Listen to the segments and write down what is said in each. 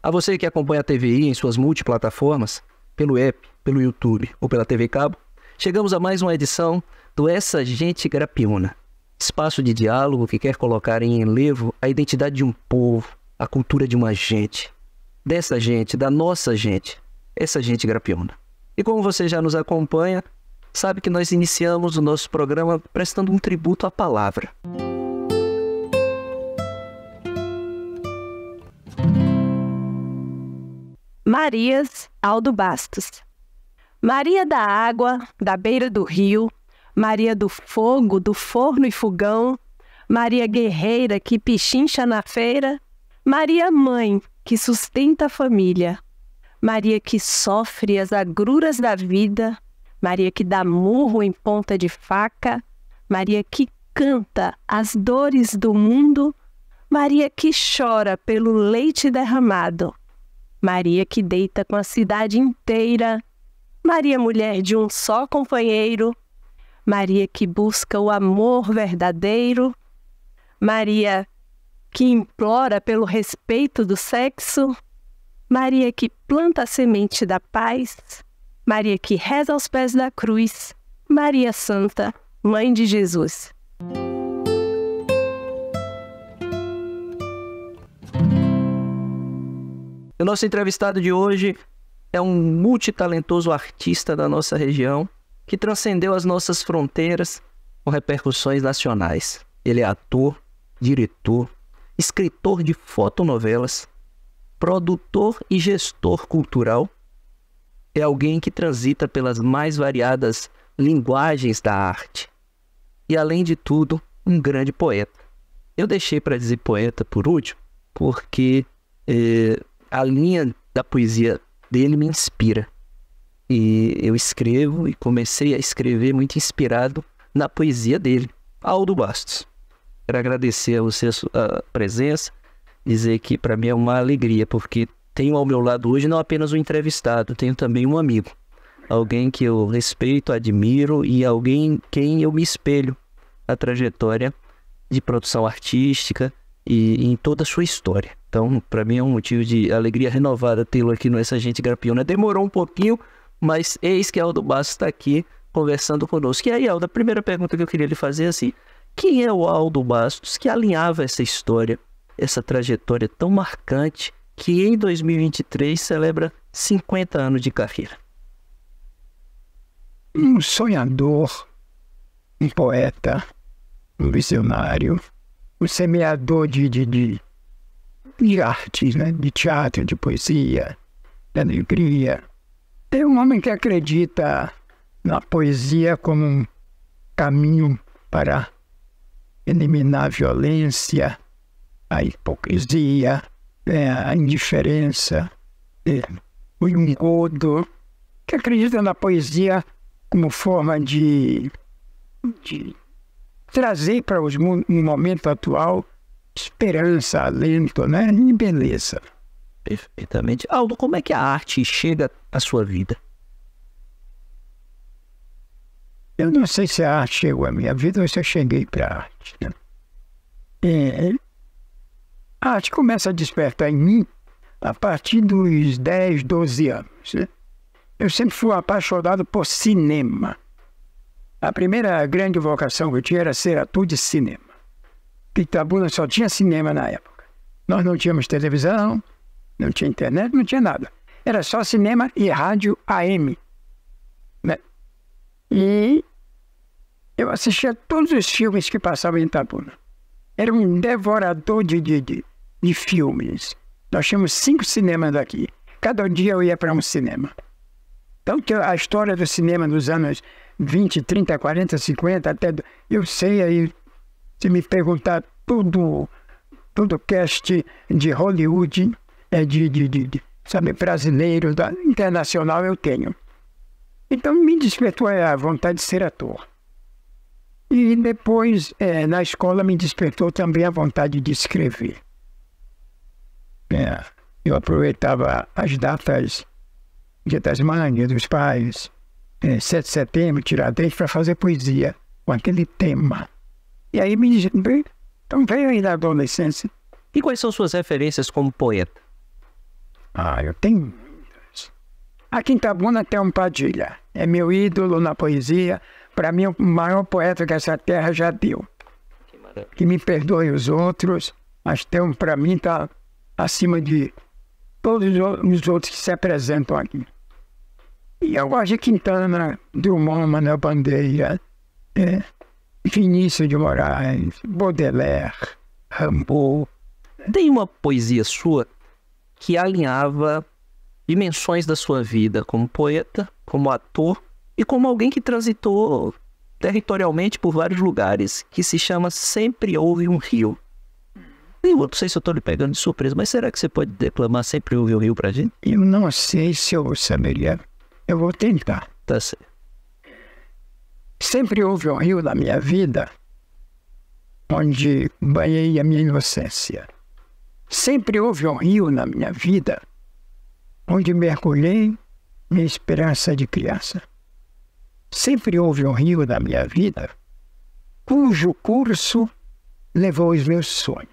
A você que acompanha a TVI em suas multiplataformas, pelo app, pelo YouTube ou pela TV Cabo, chegamos a mais uma edição do Essa Gente Grapiúna, espaço de diálogo que quer colocar em enlevo a identidade de um povo, a cultura de uma gente, dessa gente, da nossa gente, essa gente grapiúna. E como você já nos acompanha, sabe que nós iniciamos o nosso programa prestando um tributo à palavra. Marias Aldo Bastos. Maria da água, da beira do rio, Maria do fogo, do forno e fogão, Maria guerreira que pichincha na feira, Maria mãe que sustenta a família, Maria que sofre as agruras da vida, Maria que dá murro em ponta de faca, Maria que canta as dores do mundo, Maria que chora pelo leite derramado, Maria que deita com a cidade inteira, Maria mulher de um só companheiro, Maria que busca o amor verdadeiro, Maria que implora pelo respeito do sexo, Maria que planta a semente da paz, Maria que reza aos pés da cruz, Maria Santa, Mãe de Jesus. O nosso entrevistado de hoje é um multitalentoso artista da nossa região que transcendeu as nossas fronteiras com repercussões nacionais. Ele é ator, diretor, escritor de fotonovelas, produtor e gestor cultural. É alguém que transita pelas mais variadas linguagens da arte. E, além de tudo, um grande poeta. Eu deixei para dizer poeta por último, porque a linha da poesia dele me inspira. E eu escrevo e comecei a escrever muito inspirado na poesia dele, Aldo Bastos. Quero agradecer a você a presença, dizer que para mim é uma alegria, porque tenho ao meu lado hoje não apenas um entrevistado, tenho também um amigo. Alguém que eu respeito, admiro e alguém quem eu me espelho na trajetória de produção artística e em toda a sua história. Então, para mim é um motivo de alegria renovada tê-lo aqui no Essa Gente Grapiúna. Demorou um pouquinho, mas eis que Aldo Bastos está aqui conversando conosco. E aí, Aldo, a primeira pergunta que eu queria lhe fazer é assim: quem é o Aldo Bastos que alinhava essa história, essa trajetória tão marcante que em 2023 celebra 50 anos de carreira? Um sonhador, um poeta, um visionário, um semeador de artes, né? De teatro, de poesia, de alegria. É um homem que acredita na poesia como um caminho para eliminar a violência, a hipocrisia, a indiferença, o engodo, que acredita na poesia como forma de trazer para o momento atual esperança, alento, né? E beleza. Perfeitamente. Aldo, como é que a arte chega à sua vida? Eu não sei se a arte chegou à minha vida ou se eu cheguei para a arte, né? A arte começa a despertar em mim a partir dos 10, 12 anos, né? Eu sempre fui apaixonado por cinema. A primeira grande vocação que eu tinha era ser ator de cinema. Itabuna só tinha cinema na época. Nós não tínhamos televisão, não tinha internet, não tinha nada. Era só cinema e rádio AM, né? E eu assistia todos os filmes que passavam em Itabuna. Era um devorador de filmes. Nós tínhamos 5 cinemas daqui. Cada dia eu ia para um cinema. Então, a história do cinema dos anos 20, 30, 40, 50, até... Eu sei aí, se me perguntar todo cast de Hollywood, sabe, brasileiro, internacional, eu tenho. Então, me despertou a vontade de ser ator. E depois, na escola, me despertou também a vontade de escrever. Eu aproveitava as datas, Dia das Mães, Dia dos Pais, 7 de setembro, Tiradentes, para fazer poesia com aquele tema. E aí então veio aí na adolescência. E quais são suas referências como poeta? Eu tenho muitas. Aqui em Itabuna tem um Padilha. É meu ídolo na poesia. Para mim, o maior poeta que essa terra já deu. Que me perdoe os outros, mas para mim está acima de todos os outros que se apresentam aqui. E eu gosto de Quintana, Drummond, Manuel Bandeira, Vinícius de Moraes, Baudelaire, Rimbaud. Tem uma poesia sua que alinhava dimensões da sua vida como poeta, como ator e como alguém que transitou territorialmente por vários lugares, que se chama Sempre Houve um Rio. Eu não sei se eu estou lhe pegando de surpresa, mas será que você pode declamar Sempre Houve um Rio pra gente? Eu não sei se eu saberia. Eu vou tentar. Tá certo. Sempre houve um rio na minha vida onde banhei a minha inocência. Sempre houve um rio na minha vida onde mergulhei minha esperança de criança. Sempre houve um rio na minha vida cujo curso levou os meus sonhos.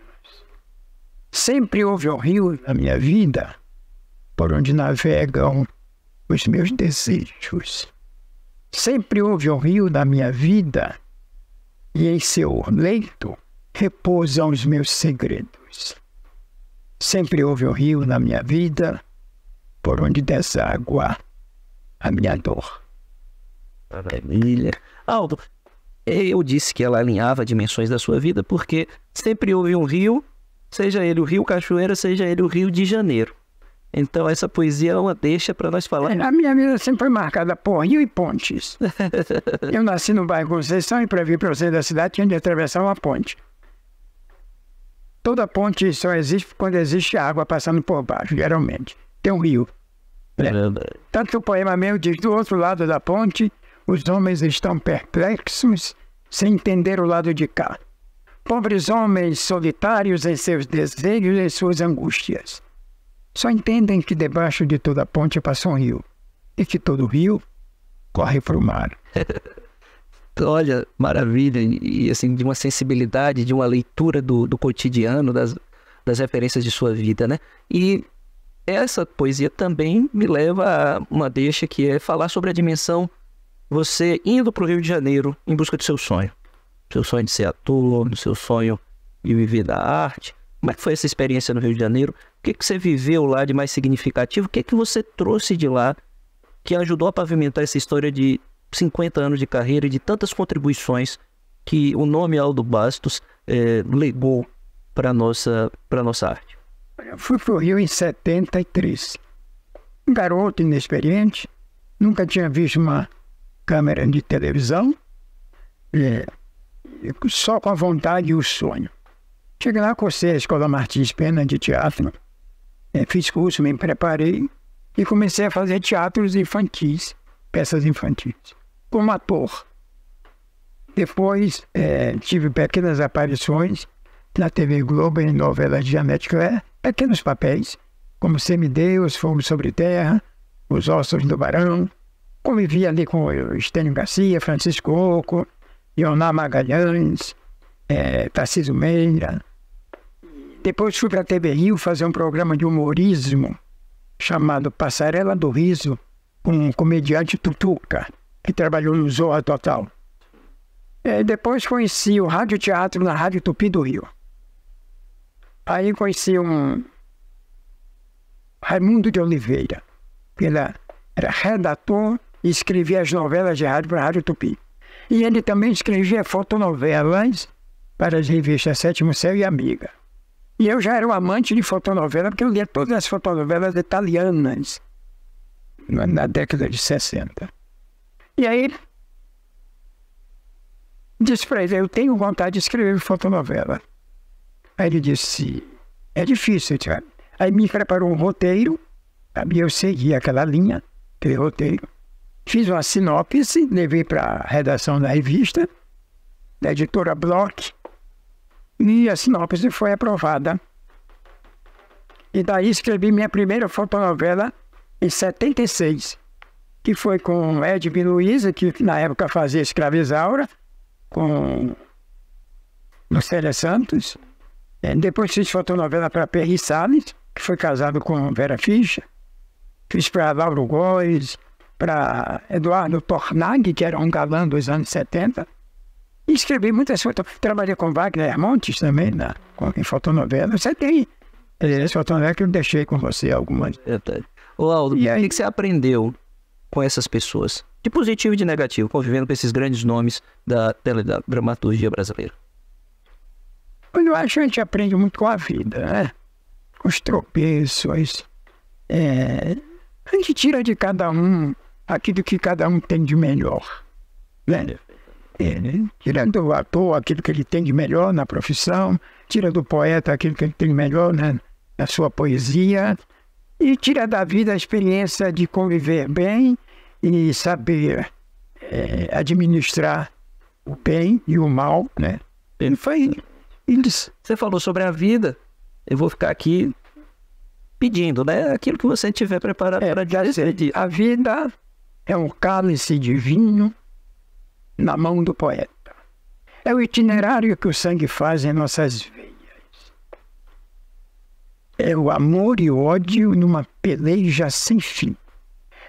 Sempre houve um rio na minha vida por onde navegam os meus desejos. Sempre houve um rio na minha vida e em seu leito repousam os meus segredos. Sempre houve um rio na minha vida por onde deságua a minha dor. Maravilha. Aldo, eu disse que ela alinhava dimensões da sua vida porque sempre houve um rio, seja ele o Rio Cachoeira, seja ele o Rio de Janeiro. Então essa poesia é uma deixa para nós falar. A minha vida sempre foi marcada por rio e pontes. Eu nasci no bairro Conceição e para vir para o centro da cidade tinha de atravessar uma ponte. Toda ponte só existe quando existe água passando por baixo, geralmente. Tem um rio. Tanto o poema meu diz, do outro lado da ponte, os homens estão perplexos, sem entender o lado de cá. Pobres homens solitários em seus desejos e suas angústias. Só entendem que debaixo de toda ponte passa um rio. E que todo rio corre para o mar. Olha, maravilha. E assim, de uma sensibilidade, de uma leitura do cotidiano, das referências de sua vida, né? E essa poesia também me leva a uma deixa que é falar sobre a dimensão você indo para o Rio de Janeiro em busca do seu sonho. Seu sonho de ser ator, do seu sonho de viver da arte. Como é que foi essa experiência no Rio de Janeiro? O que você viveu lá de mais significativo? O que você trouxe de lá que ajudou a pavimentar essa história de 50 anos de carreira e de tantas contribuições que o nome Aldo Bastos legou para a nossa arte? Eu fui para o Rio em 73. Um garoto inexperiente, nunca tinha visto uma câmera de televisão, só com a vontade e o sonho. Cheguei lá, cursei a Escola Martins Pena de teatro, fiz curso, me preparei e comecei a fazer teatros infantis, peças infantis, como ator. Depois tive pequenas aparições na TV Globo em novelas de Janete Claire, pequenos papéis, como Semideus, Fogo sobre Terra, Os Ossos do Barão. Convivi ali com o Estênio Garcia, Francisco Oco, Ioná Magalhães, Tarcísio Meira. Depois fui para a TV Rio fazer um programa de humorismo chamado Passarela do Riso, com o comediante Tutuca, que trabalhou no Zorra Total. Depois conheci o Rádio Teatro na Rádio Tupi do Rio. Aí conheci um Raimundo de Oliveira, que ele era redator e escrevia as novelas de rádio para a Rádio Tupi. E ele também escrevia fotonovelas para as revistas Sétimo Céu e Amiga. E eu já era um amante de fotonovela, porque eu lia todas as fotonovelas italianas na década de 60. E aí, disse para ele, eu tenho vontade de escrever fotonovela. Aí ele disse, é difícil, Thiago. Aí me preparou um roteiro, e eu segui aquela linha, aquele roteiro. Fiz uma sinopse, levei para a redação da revista, da editora Bloch, e a sinopse foi aprovada. E daí escrevi minha primeira fotonovela em 76, que foi com Edme Luiza, que na época fazia Escravizaura, com Lucélia Santos. Depois fiz fotonovela para Perry Salles, que foi casado com Vera Fischer. Fiz para Lauro Góes, para Eduardo Tornag, que era um galã dos anos 70. E escrevi muitas fotonovelas. Trabalhei com Wagner Montes também, em fotonovela. Você tem essa fotonovela que eu deixei com você algumas. Ô Aldo, E aí- o que você aprendeu com essas pessoas? De positivo e de negativo, convivendo com esses grandes nomes da dramaturgia brasileira. Eu acho que a gente aprende muito com a vida, né? Com os tropeços. A gente tira de cada um aquilo que cada um tem de melhor, né? Tira do ator aquilo que ele tem de melhor na profissão, tira do poeta aquilo que ele tem de melhor na sua poesia, e tira da vida a experiência de conviver bem e saber administrar o bem e o mal, né? E foi isso. Você falou sobre a vida, eu vou ficar aqui pedindo, né? Aquilo que você tiver preparado para dizer. A vida é um cálice de vinho na mão do poeta. É o itinerário que o sangue faz em nossas veias. É o amor e o ódio numa peleja sem fim.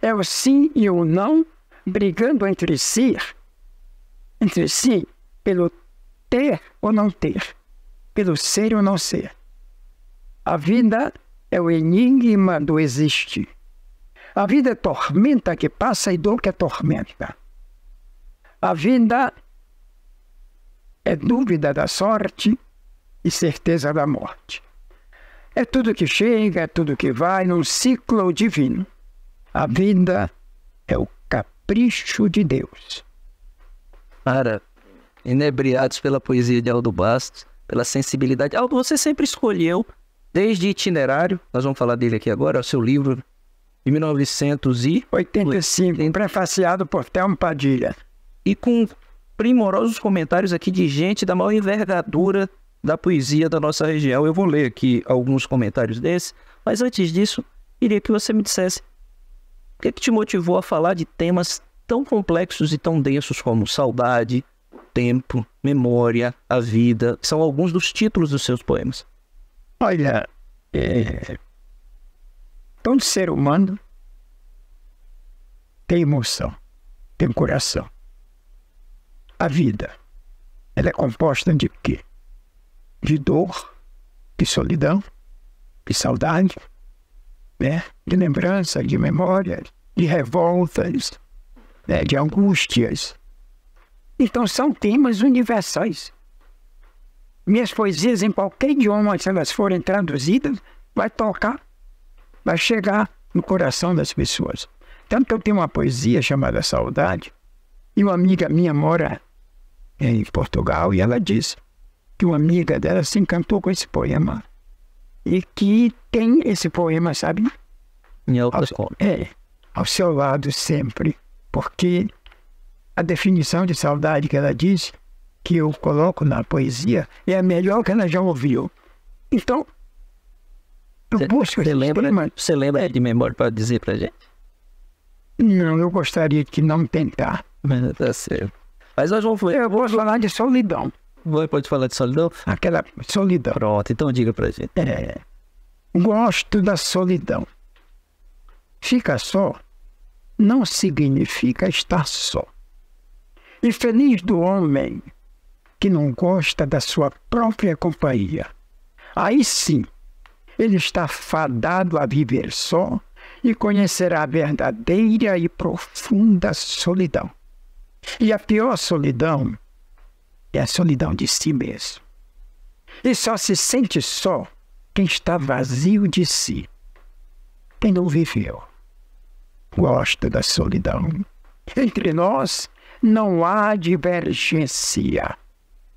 É o sim e o não brigando entre si pelo ter ou não ter, pelo ser ou não ser. A vida é o enigma do existir. A vida é tormenta que passa e dor que é tormenta. A vida é dúvida da sorte e certeza da morte. É tudo que chega, é tudo que vai num ciclo divino. A vida é o capricho de Deus. Cara, inebriados pela poesia de Aldo Bastos, pela sensibilidade. Aldo, você sempre escolheu, desde Itinerário, nós vamos falar dele aqui agora, o seu livro de 1985, prefaciado por Thelmo Padilha. E com primorosos comentários aqui de gente da maior envergadura da poesia da nossa região. Eu vou ler aqui alguns comentários desses, mas antes disso, queria que você me dissesse o que te motivou a falar de temas tão complexos e tão densos como saudade, tempo, memória, a vida. São alguns dos títulos dos seus poemas. Olha, todo ser humano tem emoção, tem coração. A vida, ela é composta de quê? De dor, de solidão, de saudade, né? De lembrança, de memória, de revoltas, né? De angústias. Então são temas universais. Minhas poesias, em qualquer idioma, se elas forem traduzidas, vai tocar, vai chegar no coração das pessoas. Tanto que eu tenho uma poesia chamada Saudade, e uma amiga minha mora em Portugal, e ela disse que uma amiga dela se encantou com esse poema, e que tem esse poema, sabe? Ao seu lado sempre, porque a definição de saudade que ela diz, que eu coloco na poesia, é a melhor que ela já ouviu. Então, eu busco esse tema. Você lembra de memória para dizer pra gente? Não, eu gostaria de não tentar. Mas tá certo. Mas nós vamos... Eu vou falar de solidão. Pode falar de solidão? Aquela solidão. Pronto, então diga pra gente. Gosto da solidão. Ficar só não significa estar só. E feliz do homem que não gosta da sua própria companhia. Aí sim, ele está fadado a viver só e conhecerá a verdadeira e profunda solidão. E a pior solidão é a solidão de si mesmo. E só se sente só quem está vazio de si, quem não viveu. Gosta da solidão. Entre nós não há divergência.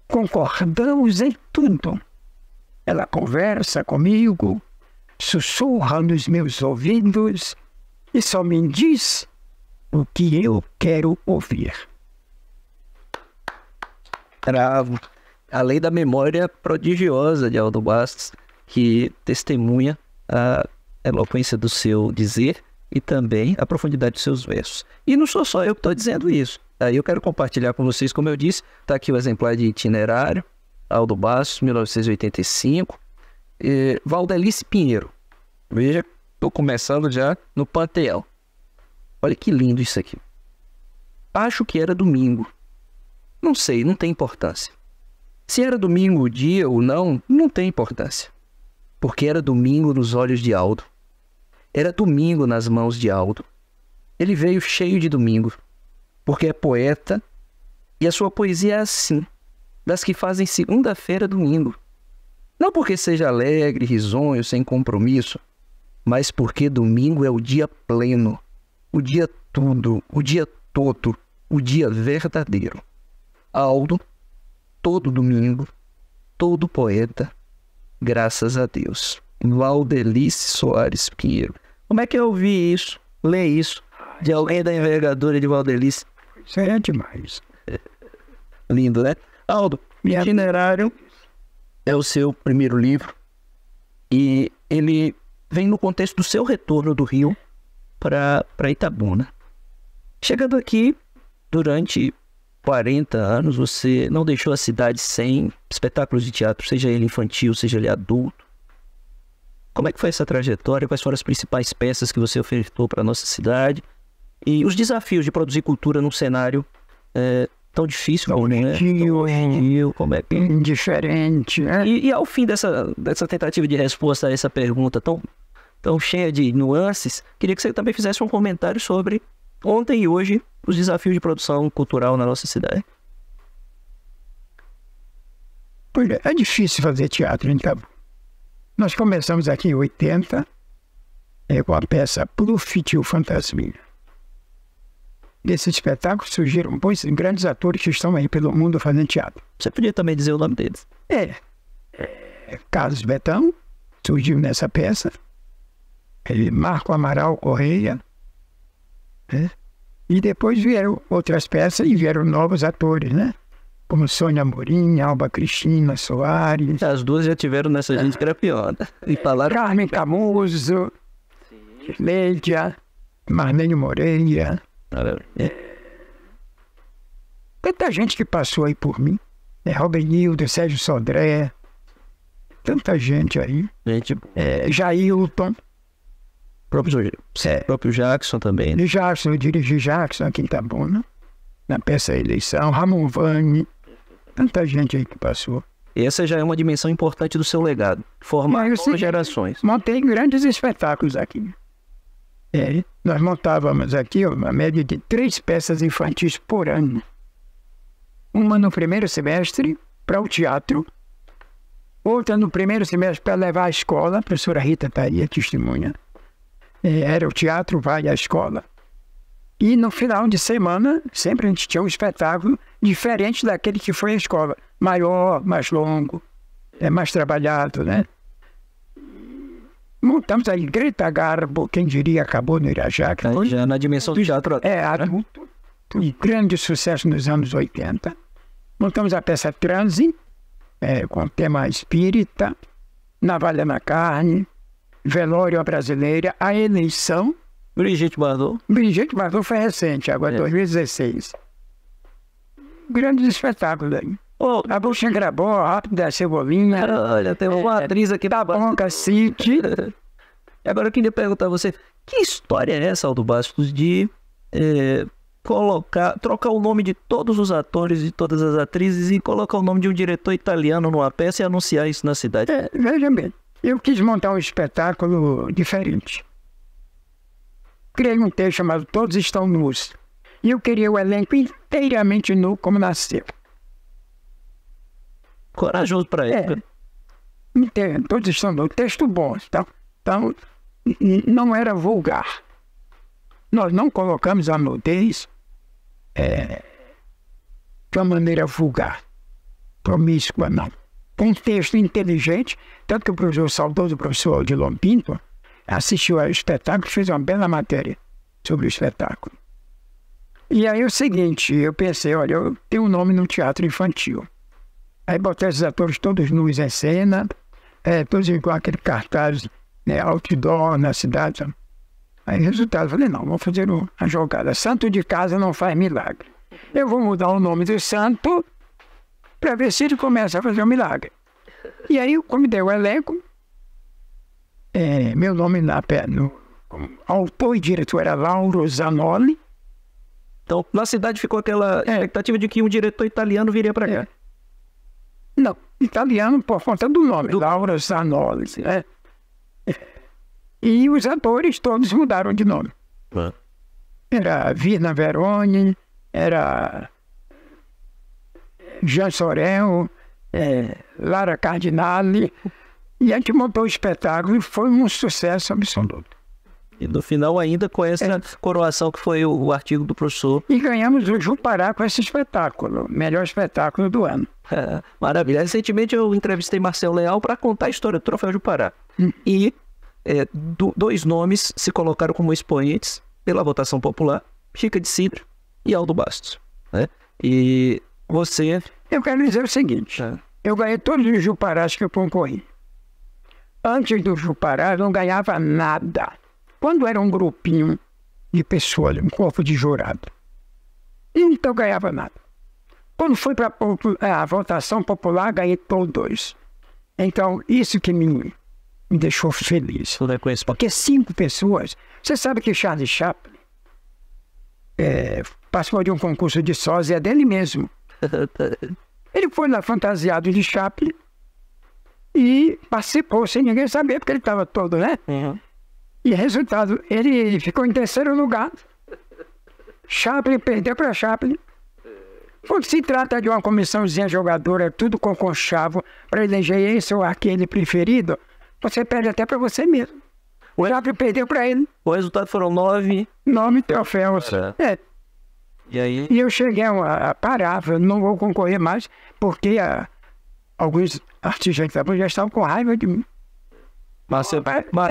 Concordamos em tudo. Ela conversa comigo, sussurra nos meus ouvidos e só me diz o que eu quero ouvir. Bravo. A lei da memória prodigiosa de Aldo Bastos, que testemunha a eloquência do seu dizer e também a profundidade dos seus versos. E não sou só eu que estou dizendo isso. Aí eu quero compartilhar com vocês, como eu disse, está aqui o exemplar de Itinerário, Aldo Bastos, 1985. Valdelice Pinheiro, Veja, estou começando já no panteão. Olha que lindo isso aqui. Acho que era domingo. Não sei, não tem importância. Se era domingo o dia ou não, não tem importância. Porque era domingo nos olhos de Aldo. Era domingo nas mãos de Aldo. Ele veio cheio de domingo. Porque é poeta e a sua poesia é assim, das que fazem segunda-feira domingo. Não porque seja alegre, risonho, sem compromisso, mas porque domingo é o dia pleno, o dia tudo, o dia todo, o dia verdadeiro. Aldo, todo domingo, todo poeta, graças a Deus. Valdelice Soares Pinheiro. Como é que eu ouvi isso, ler isso, de alguém da envergadura de Valdelice? Isso é demais. Lindo, né? Aldo, Itinerário é o seu primeiro livro e ele vem no contexto do seu retorno do Rio para Itabuna. Chegando aqui, durante 40 anos, você não deixou a cidade sem espetáculos de teatro, seja ele infantil, seja ele adulto. Como é que foi essa trajetória? Quais foram as principais peças que você ofertou para a nossa cidade? E os desafios de produzir cultura num cenário tão difícil como é? Como é que... Indiferente, né? E ao fim dessa tentativa de resposta a essa pergunta tão cheia de nuances, queria que você também fizesse um comentário sobre ontem e hoje os desafios de produção cultural na nossa cidade. Pois é difícil fazer teatro em Itabuna. Nós começamos aqui em 80 com a peça Pluf Tio Fantasminha. Desse espetáculo surgiram grandes atores que estão aí pelo mundo fazendo teatro. Você podia também dizer o nome deles? Carlos Betão surgiu nessa peça. Marco Amaral Correia. E depois vieram outras peças e vieram novos atores, né? Como Sônia Amorim, Alba Cristina Soares. As duas já tiveram nessa gente que era pior, né? E falaram... Carmen Camuso, Lédia, Marlene Moreira. Tanta gente que passou aí por mim. Robenildo, Sérgio Sodré. Tanta gente aí. Jailton. Próprio Jackson também. Né? Jackson, eu dirigi Jackson aqui em Itabuna, na peça Eleição. Ramon Vani. Tanta gente aí que passou. Essa já é uma dimensão importante do seu legado. Formar novas gerações. Montei grandes espetáculos aqui. Nós montávamos aqui uma média de 3 peças infantis por ano. Uma no primeiro semestre para o teatro, outra no primeiro semestre para levar à escola. A professora Rita está aí, a testemunha. Era o teatro, vai à escola. E no final de semana, sempre a gente tinha um espetáculo diferente daquele que foi à escola. Maior, mais longo, mais trabalhado, né? Montamos aí Greta Garbo, quem diria, acabou no Irajá. Já na dimensão do teatro. Adulto. Um grande sucesso nos anos 80. Montamos a peça Transe, com tema espírita, Navalha na Carne, Velório à Brasileira, A Eleição. Brigitte Bardot foi recente, agora 2016. Grandes espetáculos aí. A Buxa Grabó, Rápido da Cebolinha. Olha, tem uma atriz aqui da Bonca City. Agora eu queria perguntar a você, que história é essa, Aldo Bastos, de trocar o nome de todos os atores e todas as atrizes e colocar o nome de um diretor italiano numa peça e anunciar isso na cidade? Veja bem, eu quis montar um espetáculo diferente. Criei um texto chamado Todos Estão Nus. E eu queria o elenco inteiramente nu, como nasceu. Corajoso para época. Todos estão nus. Texto bom. Então, não era vulgar. Nós não colocamos a nudez de uma maneira vulgar, promíscua, não. Com um texto inteligente, tanto que o saudoso professor Odilon Pinto assistiu ao espetáculo e fez uma bela matéria sobre o espetáculo. E aí o seguinte, eu pensei, olha, eu tenho um nome no teatro infantil. Aí botei esses atores todos nus em cena, todos igual aquele cartaz, outdoor na cidade. Aí resultado, eu falei, não, vamos fazer a jogada. Santo de casa não faz milagre. Eu vou mudar o nome do santo para ver se ele começa a fazer um milagre. E aí eu convidei o elenco, meu nome como autor e diretor era Lauro Zanoli. Então, na cidade ficou aquela expectativa de que um diretor italiano viria para cá. Não, italiano por conta do nome, Lauro Zanoli. Né? E os atores todos mudaram de nome. Era Virna Veroni, era Jean Sorel, Lara Cardinale. E a gente montou o espetáculo e foi um sucesso absoluto. E no final ainda com essa coroação que foi o artigo do professor. E ganhamos o Jupará com esse espetáculo, melhor espetáculo do ano. Maravilha. Recentemente eu entrevistei Marcelo Leal para contar a história do Troféu Jupará. E dois nomes se colocaram como expoentes pela votação popular, Chica de Cidra e Aldo Bastos. Né? E você... Eu quero dizer o seguinte, eu ganhei todos os Juparás que eu concorri. Antes do Jupará, eu não ganhava nada. Quando era um grupinho de pessoas, um corpo de jurado, então eu ganhava nada. Quando foi para a votação popular, ganhei todos. Então, isso que me deixou feliz. Porque 5 pessoas... Você sabe que Charlie Chaplin participou de um concurso de sósia dele mesmo. Ele foi lá fantasiado de Chaplin e participou sem ninguém saber, porque ele estava todo, né? E resultado, ele ficou em 3º lugar. Chaplin perdeu para Chaplin. Quando se trata de uma comissãozinha jogadora, tudo com conchavo, para eleger esse ou aquele preferido, você perde até para você mesmo. O Chaplin perdeu para ele. O resultado foram 9 troféus. E eu cheguei a parar, eu não vou concorrer mais, porque alguns artistas já estavam com raiva de mim. Mas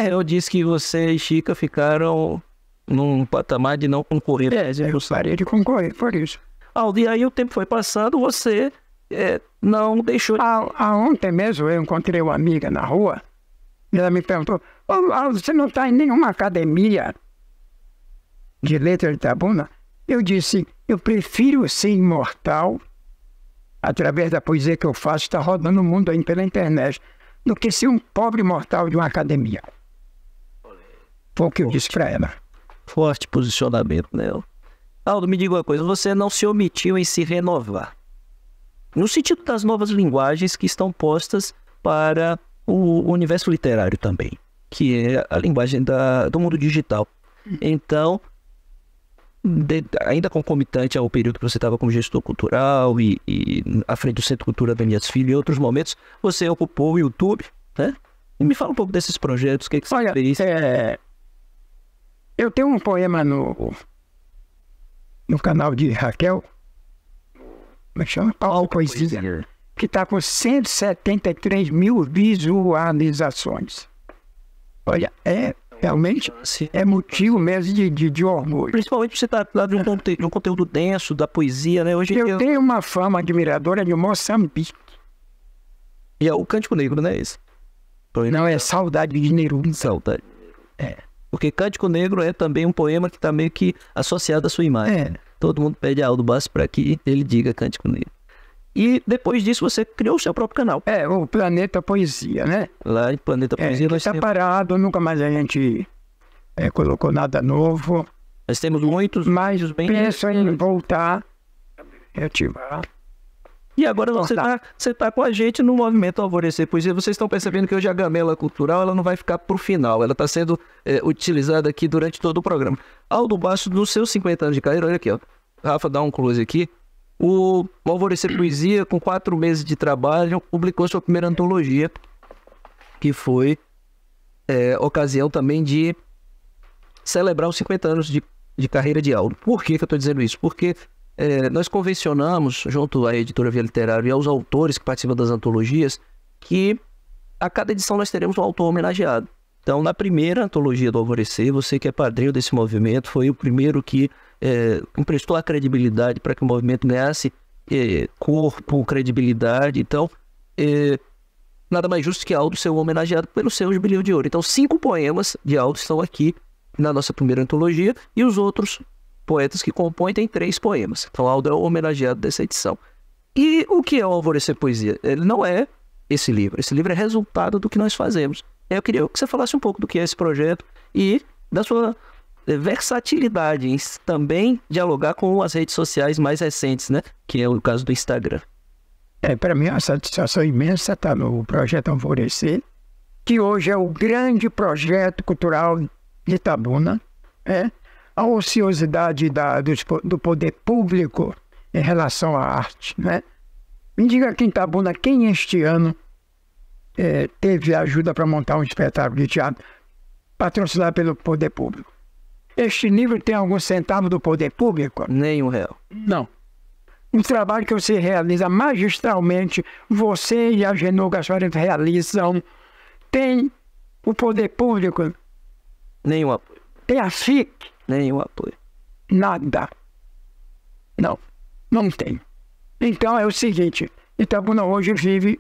eu disse que você e Chica ficaram num patamar de não concorrer. Eu parei de concorrer, por isso. Aldo, e aí o tempo foi passando, você não deixou... Ontem mesmo eu encontrei uma amiga na rua, e ela me perguntou, Aldo, você não está em nenhuma academia de letra de Itabuna? Eu disse, eu prefiro ser imortal, através da poesia que eu faço, está rodando o mundo aí pela internet, do que ser um pobre mortal de uma academia. Foi o que eu disse para ela. Forte posicionamento, né? Aldo, me diga uma coisa, você não se omitiu em se renovar. No sentido das novas linguagens que estão postas para o universo literário também, que é a linguagem do mundo digital. Então, ainda concomitante ao período que você estava como gestor cultural e à frente do Centro Cultura Daniel Filho e outros momentos, você ocupou o YouTube, né? E me fala um pouco desses projetos, o que você fez? Eu tenho um poema no canal de Raquel, como é que chama? Paulo Poesia, que está com 173 mil visualizações. Olha, realmente é motivo mesmo de orgulho. Principalmente você está lá de um conteúdo denso, da poesia, né? Hoje eu tenho uma fama admiradora de Moçambique. E é o Cântico Negro, né? Esse? Não, é Saudade de Neruda. Saudade. Porque Cântico Negro é também um poema que está meio que associado à sua imagem. Todo mundo pede a Aldo Bastos para que ele diga Cântico Negro. E depois disso você criou o seu próprio canal. O Planeta Poesia, né? Lá em Planeta Poesia nós está parado, nunca mais a gente colocou nada novo. Nós temos muitos... Mas penso em voltar, reativar. E agora você tá com a gente no movimento Alvorecer Poesia. Vocês estão percebendo que hoje a gamela cultural ela não vai ficar pro final. Ela está sendo utilizada aqui durante todo o programa. Aldo Bastos, nos seus 50 anos de carreira, olha aqui, ó. Rafa, dá um close aqui. O Alvorecer Poesia, com 4 meses de trabalho, publicou sua primeira antologia, que foi ocasião também de celebrar os 50 anos de carreira de Aldo. Por que eu estou dizendo isso? Porque nós convencionamos, junto à editora Via Literária e aos autores que participam das antologias, que a cada edição nós teremos um autor homenageado. Então, na primeira antologia do Alvorecer, você que é padrinho desse movimento, foi o primeiro que emprestou a credibilidade para que o movimento ganhasse corpo, credibilidade. Então, nada mais justo que Aldo ser homenageado pelo seu Jubileu de Ouro. Então, 5 poemas de Aldo estão aqui na nossa primeira antologia e os outros poetas que compõem têm 3 poemas. Então, Aldo é o homenageado dessa edição. E o que é o Alvorecer Poesia? Ele não é esse livro. Esse livro é resultado do que nós fazemos. Eu queria que você falasse um pouco do que é esse projeto e da sua versatilidade em também dialogar com as redes sociais mais recentes, né? Que é o caso do Instagram. Para mim, é uma satisfação imensa estar no Projeto Alvorecer, que hoje é o grande projeto cultural de Itabuna. A ociosidade do poder público em relação à arte. Né? Me diga aqui em Itabuna, quem este ano teve ajuda para montar um espetáculo de teatro patrocinado pelo poder público? Este livro tem algum centavo do poder público? Nem R$1. Não. Um trabalho que você realiza magistralmente, você e a Genô Gaspar realizam, tem o poder público? Nenhum apoio. Tem a FIC? Nenhum apoio. Nada. Não tem. Então é o seguinte, Itabuna hoje vive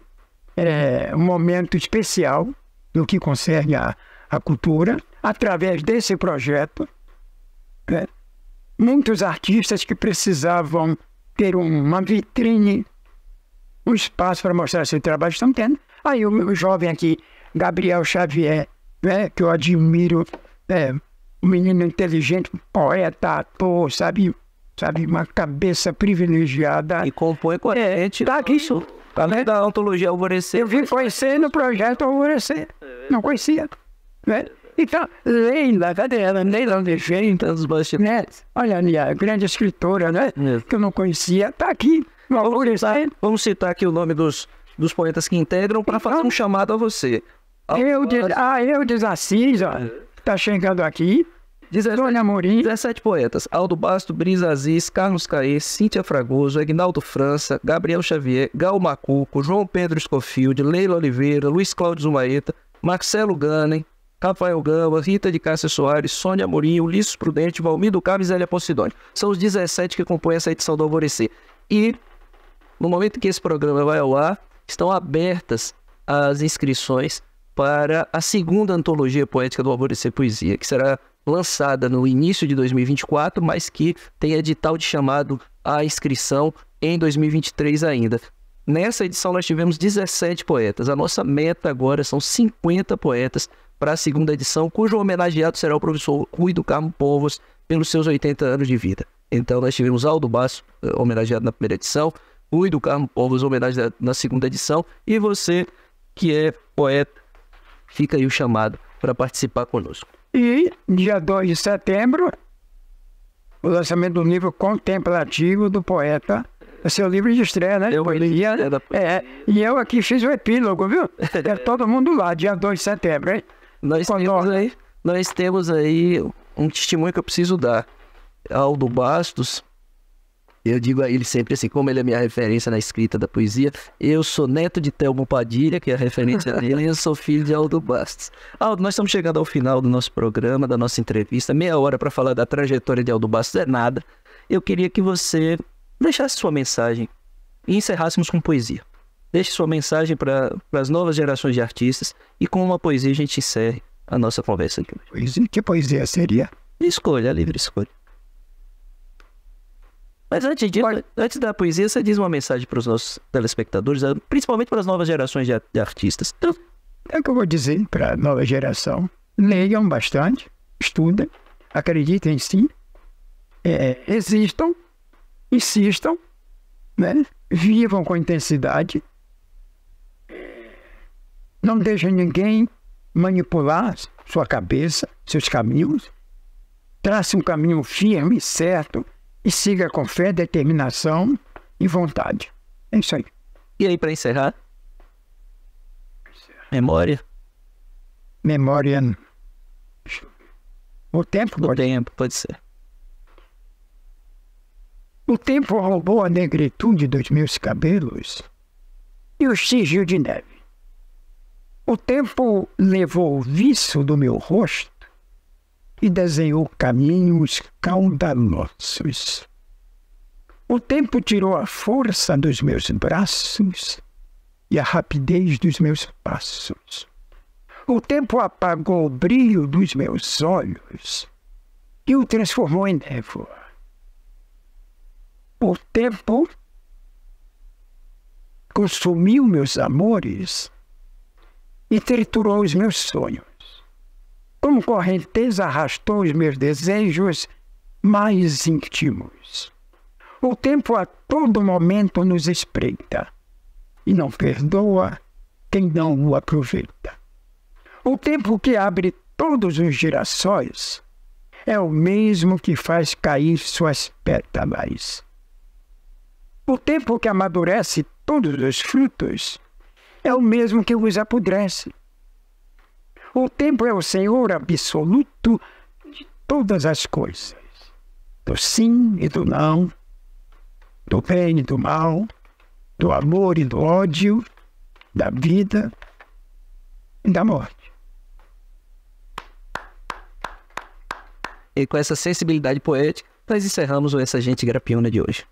um momento especial no que concerne a cultura, através desse projeto. Muitos artistas que precisavam ter uma vitrine, um espaço para mostrar seu trabalho estão tendo. Aí o meu jovem aqui, Gabriel Xavier, que eu admiro, um menino inteligente, poeta, ator, sabe, uma cabeça privilegiada. E compõe com a gente. Tá aqui. Além da Antologia Alvorecer. Eu vim conhecer no Projeto Alvorecer. Não conhecia. Então, Leila, cadê ela? Leila Alvejenta, né? Olha ali, a grande escritora, né? Que eu não conhecia, tá aqui. Vamos citar aqui o nome dos poetas que integram para fazer um chamado a você. Eudes Assis, ó, tá chegando aqui. Dona Amorim. 17 poetas: Aldo Basto, Brisa Aziz, Carlos Caê, Cíntia Fragoso, Aguinaldo França, Gabriel Xavier, Gal Macuco, João Pedro Scofield, Leila Oliveira, Luiz Cláudio Zumaeta, Marcelo Ganem, Rafael Gama, Rita de Cássia Soares, Sônia Amorim, Ulisses Prudente, Valmir do Carmo e Zélia Posidônio. São os 17 que compõem essa edição do Alvorecer. E, no momento que esse programa vai ao ar, estão abertas as inscrições para a segunda antologia poética do Alvorecer Poesia, que será lançada no início de 2024, mas que tem edital de chamado à inscrição em 2023 ainda. Nessa edição nós tivemos 17 poetas. A nossa meta agora são 50 poetas para a segunda edição, cujo homenageado será o professor Rui do Carmo Povos, pelos seus 80 anos de vida. Então nós tivemos Aldo Basso, homenageado na primeira edição, Rui do Carmo Povos, homenageado na segunda edição, e você, que é poeta, fica aí o chamado para participar conosco. E dia 2 de setembro, o lançamento do livro contemplativo do poeta. É seu livro de estreia, né? E eu aqui fiz o epílogo, viu? É todo mundo lá, dia 2 de setembro, hein? Nós temos aí um testemunho que eu preciso dar. Aldo Bastos, eu digo a ele sempre assim, como ele é minha referência na escrita da poesia, eu sou neto de Telmo Padilha, que é a referência dele, e eu sou filho de Aldo Bastos. Aldo, nós estamos chegando ao final do nosso programa, da nossa entrevista. Meia hora para falar da trajetória de Aldo Bastos é nada. Eu queria que você deixasse sua mensagem e encerrássemos com poesia. Deixe sua mensagem para as novas gerações de artistas e com uma poesia a gente encerre a nossa conversa aqui hoje. Que poesia seria? Escolha, a livre escolha. Mas antes da poesia, você diz uma mensagem para os nossos telespectadores, principalmente para as novas gerações de artistas. Então, é o que eu vou dizer para a nova geração. Leiam bastante, estudem, acreditem em si, existam, insistam, né? Vivam com intensidade. Não deixem ninguém manipular sua cabeça, seus caminhos. Trace um caminho firme, certo, e siga com fé, determinação e vontade. É isso aí. E aí, para encerrar? Memória? Memória. O tempo? Do tempo, pode ser. O tempo roubou a negritude dos meus cabelos e os tingiu de neve. O tempo levou o viço do meu rosto e desenhou caminhos caudalosos. O tempo tirou a força dos meus braços e a rapidez dos meus passos. O tempo apagou o brilho dos meus olhos e o transformou em névoa. O tempo consumiu meus amores e triturou os meus sonhos. Como correnteza arrastou os meus desejos mais íntimos. O tempo a todo momento nos espreita e não perdoa quem não o aproveita. O tempo que abre todos os girassóis é o mesmo que faz cair suas pétalas. O tempo que amadurece todos os frutos é o mesmo que os apodrece. O tempo é o Senhor absoluto de todas as coisas, do sim e do não, do bem e do mal, do amor e do ódio, da vida e da morte. E com essa sensibilidade poética, nós encerramos o Essa Gente Grapiúna de hoje.